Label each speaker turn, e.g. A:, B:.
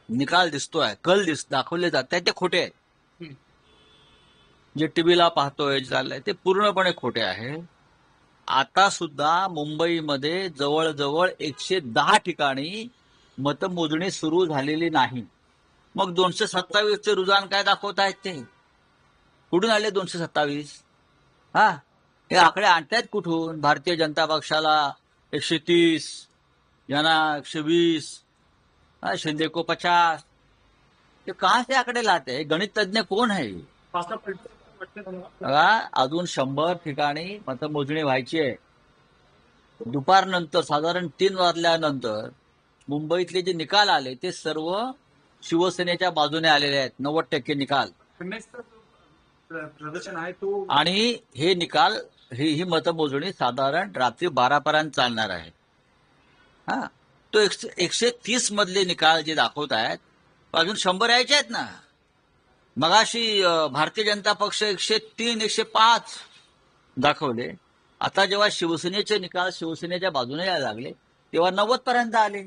A: निकाल दिसतोय, कल दाखवले जात आहेत ते खोटे आहेत. जे टीव्हीला पाहतोय चाललंय ते पूर्णपणे खोटे आहे. आता सुद्धा मुंबईमध्ये जवळजवळ 110 ठिकाणी मतमोजणी सुरू झालेली नाही. मग 227चे रुझान काय दाखवत आहेत ते? कुठून आले 227? हा, हे आकडे आणतायत कुठून? भारतीय जनता पक्षाला 130, यांना 120, शिंदे को 50. ते कहाँ से आकडे लाते हैं? गणित तज्ञ कोण आहे? बघा, अजून 100 ठिकाणी मतमोजणी व्हायची आहे. दुपारनंतर साधारण 3 वाजल्यानंतर मुंबईतले जे निकाल आले ते सर्व शिवसेनेच्या बाजूने आलेले आहेत. 90% निकाल.
B: प्रदर्शन आहे तो.
A: आणि हे निकाल ही मतमोजणी साधारण रात्री 12 पर्यंत चालणार आहे. हा, तो 130 मधले निकाल जे दाखवत आहेत, अजून 100 यायचे आहेत ना. मगाशी भारतीय जनता पक्ष 103, 105 दाखवले. आता जेव्हा शिवसेनेचे निकाल शिवसेनेच्या बाजूने यायला लागले तेव्हा 90 पर्यंत आले.